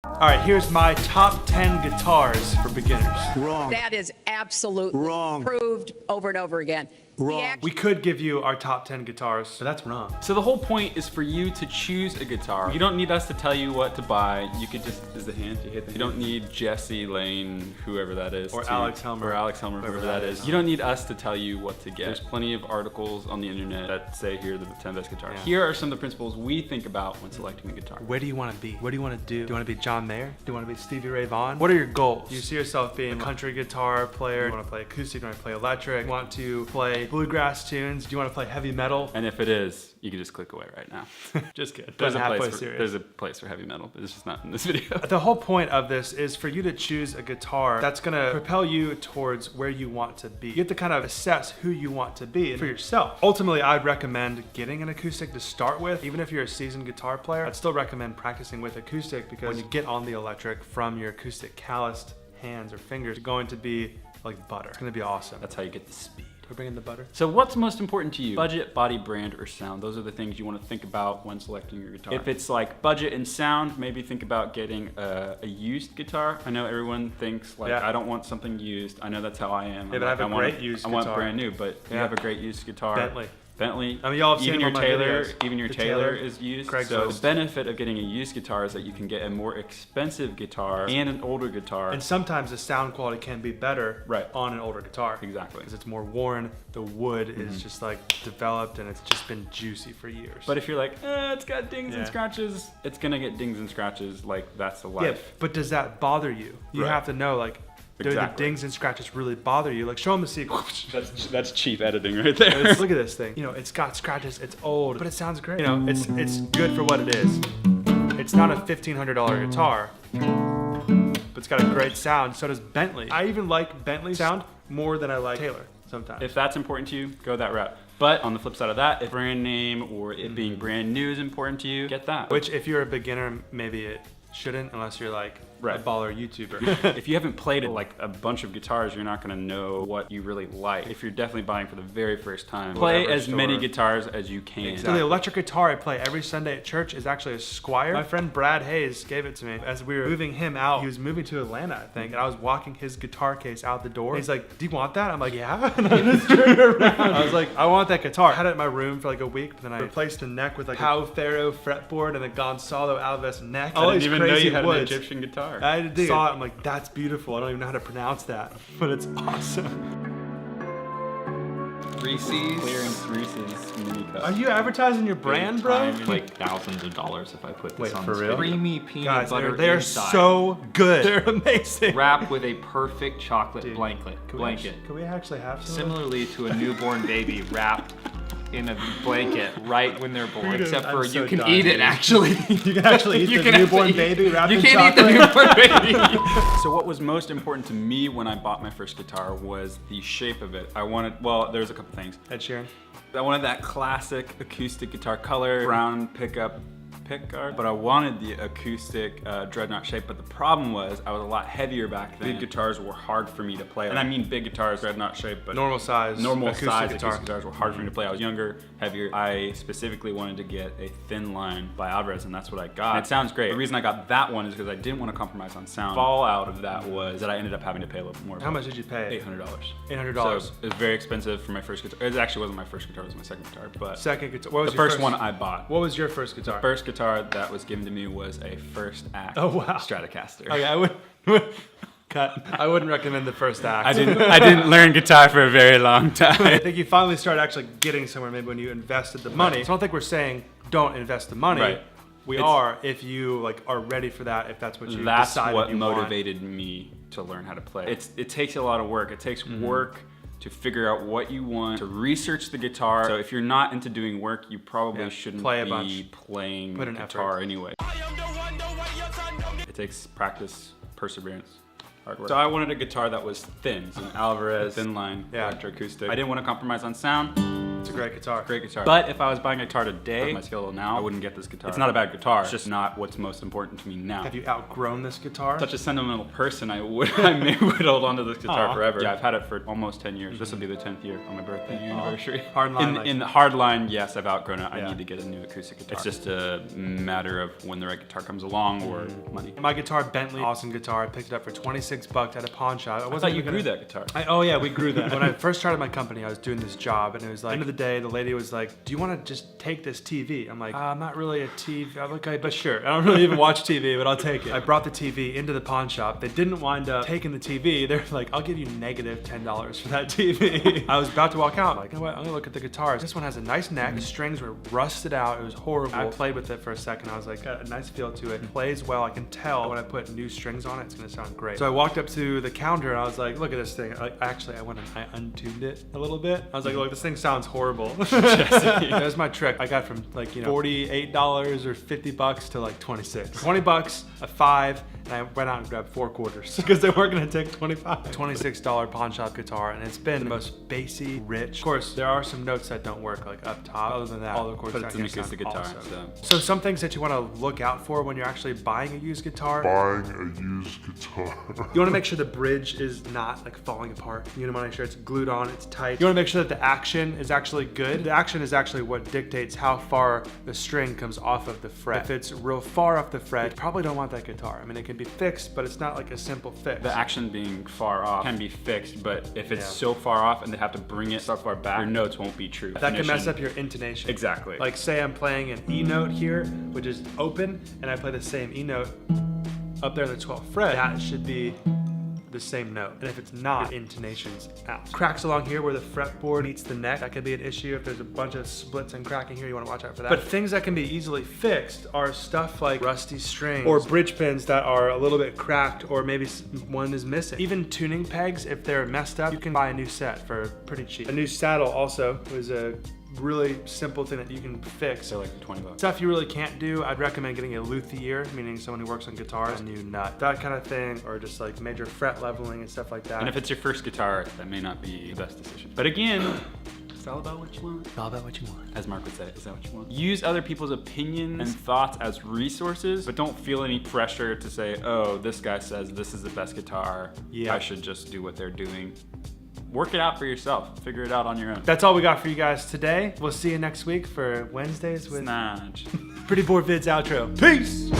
All right, here's my top 10 guitars for beginners. Wrong. That is absolutely Wrong. proved over and over again. Wrong. We could give you our top 10 guitars, but that's wrong. So the whole point is for you to choose a guitar. You don't need us to tell you what to buy. You could just, is the hand, you hit the hand. You don't need Jesse Lane, whoever that is. Or Alex Helmer. Or Alex Helmer, whoever that is. You don't need us to tell you what to get. There's plenty of articles on the internet that say here are the 10 best guitars. Yeah. Here are some of the principles we think about when selecting a guitar. Where do you want to be? What do you want to do? Do you want to be John Mayer? Do you want to be Stevie Ray Vaughan? What are your goals? Do you see yourself being a country guitar player? Do you want to play acoustic? Do you want to play electric? Do you want to play bluegrass tunes? Do you want to play heavy metal? And if it is, you can just click away right now. Just kidding. There's a, Halfway place for, serious. there's a place for heavy metal, but it's just not in this video. The whole point of this is for you to choose a guitar that's gonna propel you towards where you want to be. You have to kind of assess who you want to be for yourself. Ultimately, I'd recommend getting an acoustic to start with. Even if you're a seasoned guitar player, I'd still recommend practicing with acoustic because when you get on the electric from your acoustic calloused hands or fingers, it's going to be like butter. It's gonna be awesome. That's how you get the speed. We're bringing the butter. So what's most important to you? Budget, body, brand, or sound? Those are the things you want to think about when selecting your guitar. If it's like budget and sound, maybe think about getting a used guitar. I know everyone thinks like, I don't want something used. I know that's how I am. Yeah, but I have a great used guitar. I want guitar. brand new, but you have a great used guitar. Bentley. I mean, y'all have seen even them your on my Taylor, videos. even your The Taylor Taylor is used. Craigslist. So the benefit of getting a used guitar is that you can get a more expensive guitar and an older guitar. And sometimes the sound quality can be better Right. on an older guitar. Exactly. Because it's more worn, the wood is just like developed and it's just been juicy for years. But if you're like, it's got dings and Yeah. scratches, it's gonna get dings and scratches. Like that's the yeah, life. but does that bother you? You Right. have to know like, do the Exactly. dings and scratches really bother you? Like show them the sequel. That's cheap editing right there. Look at this thing. You know, it's got scratches, it's old, but it sounds great. You know, it's good for what it is. It's not a $1,500 guitar, but it's got a great sound. So does Bentley. I even like Bentley's sound more than I like Taylor sometimes. If that's important to you, go that route. But on the flip side of that, if brand name or it being brand new is important to you, get that. Which if you're a beginner, maybe it shouldn't unless you're like a baller YouTuber. If you haven't played it like a bunch of guitars, you're not gonna know what you really like. If you're definitely buying for the very first time, play Whatever as store. many guitars as you can. So the electric guitar I play every Sunday at church is actually a Squire. My friend Brad Hayes gave it to me. As we were moving him out, he was moving to Atlanta, I think, and I was walking his guitar case out the door. He's like, do you want that? I'm like, yeah. And I just turned around. I was like, I want that guitar. I had it in my room for like a week, but then I replaced the neck with like a Pau Ferro fretboard and a Gonzalo Alves neck. I All didn't these even know crazy you had an woods. Egyptian guitar. I saw it, I'm like, that's beautiful. I don't even know how to pronounce that, but it's awesome. Reese's. Clearance Reese's mini cup. Are you advertising your brand, bro? Like thousands of dollars if I put this Wait, on for this real? video. Creamy peanut Guys, butter they're inside. so good. They're amazing. Wrapped with a perfect chocolate Dude, blanket. Can we actually have some? Similarly to a newborn baby wrapped in a blanket right when they're born. Dude, Except I'm for so you can done, eat it dude. actually. You can actually eat You the can newborn actually eat- baby wrapped You in can chocolate. eat the newborn baby. So what was most important to me when I bought my first guitar was the shape of it. I wanted, well, there's a couple things. Ed Sheeran. I wanted that classic acoustic guitar color, brown pickup pickguard, but I wanted the acoustic dreadnought shape. But the problem was I was a lot heavier back then. Big guitars were hard for me to play. And I mean big guitars, dreadnought shape, but Normal size. normal acoustic size guitar. acoustic guitars were hard for me to play. I was younger, heavier. I specifically wanted to get a thin line by Alvarez, and that's what I got. And it sounds great. The reason I got that one is because I didn't want to compromise on sound. Fallout of that was that I ended up having to pay a little more. How much did you pay? $800. $800. So it was very expensive for my first guitar. It actually wasn't my first guitar, it was my second guitar, but Second guitar. What was the your first one I bought. What was your first guitar? First guitar that was given to me was a First Act Oh, wow. Stratocaster. Okay, I would cut. I wouldn't recommend the first act. I didn't learn guitar for a very long time. I think you finally started actually getting somewhere maybe when you invested the money. So I don't think we're saying don't invest the money. Right. We are if you like are ready for that, if that's what you That's decided what you motivated me to learn how to play. It takes a lot of work. It takes work to figure out what you want, to research the guitar. So if you're not into doing work, you probably shouldn't play a be bunch. playing Put in guitar effort. anyway. It takes practice, perseverance, hard work. So I wanted a guitar that was thin, so an Alvarez thin line Yeah. electroacoustic. I didn't want to compromise on sound. It's a great guitar. Great guitar. But if I was buying a guitar today, with my skill now, I wouldn't get this guitar. It's not a bad guitar. It's just not what's most important to me now. Have you outgrown this guitar? Such a sentimental person, I may would hold on to this guitar forever. Yeah, I've had it for almost 10 years. This will be the 10th year on my birthday anniversary. Hardline. In the hardline, yes, I've outgrown it. I need to get a new acoustic guitar. It's just a matter of when the right guitar comes along or money. My guitar, Bentley, awesome guitar. I picked it up for $26 at a pawn shop. I thought you grew that guitar. Oh yeah, we grew that. When I first started my company, I was doing this job, and it was like, end of the day, the lady was like, "Do you want to just take this TV?" I'm like, "I'm not really a TV." I'm like, "Okay, but sure." I don't really even watch TV, but I'll take it. I brought the TV into the pawn shop. They didn't wind up taking the TV. They're like, "I'll give you negative $10 for that TV." I was about to walk out. I'm like, you know what? I'm gonna look at the guitars. This one has a nice neck. The strings were rusted out. It was horrible. I played with it for a second. I was like, got a nice feel to it. Plays well. I can tell when I put new strings on it, it's gonna sound great. So I walked up to the counter and I was like, "Look at this thing." I went and I untuned it a little bit. I was like, "Look, this thing sounds horrible." That's my trick. I got from like, $48 or $50 to like 26. 20 bucks, a 5, and I went out and grabbed 4 quarters because they weren't gonna take 25. $26 pawn shop guitar, and it's been the most bassy, rich. Of course, there are some notes that don't work like up top. Other than that, all the chords. But it's an acoustic guitar. Awesome. So some things that you want to look out for when you're actually buying a used guitar. You want to make sure the bridge is not like falling apart. You want to make sure it's glued on, it's tight. You want to make sure that the action is actually good. The action is actually what dictates how far the string comes off of the fret. If it's real far off the fret, you probably don't want that guitar. I mean, it can be fixed, but it's not like a simple fix. The action being far off can be fixed, but if it's so far off and they have to bring it so far back, your notes won't be true. That can mess up your intonation. Exactly. Like say I'm playing an E note here, which is open, and I play the same E note up there in the 12th fret. That should be the same note. And if it's not, your intonation's out. Cracks along here where the fretboard meets the neck, that could be an issue. If there's a bunch of splits and cracking here, you want to watch out for that. But things that can be easily fixed are stuff like rusty strings or bridge pins that are a little bit cracked, or maybe one is missing. Even tuning pegs, if they're messed up, you can buy a new set for pretty cheap. A new saddle also was a really simple thing that you can fix. They're like 20 bucks. Stuff you really can't do, I'd recommend getting a luthier, meaning someone who works on guitars, a new nut, that kind of thing, or just like major fret leveling and stuff like that. And if it's your first guitar, that may not be the best decision. But again, it's all about what you want. It's all about what you want. As Mark would say, is that what you want? Use other people's opinions and thoughts as resources, but don't feel any pressure to say, "Oh, this guy says this is the best guitar. I should just do what they're doing." Work it out for yourself. Figure it out on your own. That's all we got for you guys today. We'll see you next week for Wednesdays with Snatch. Pretty Bored Vids outro. Peace!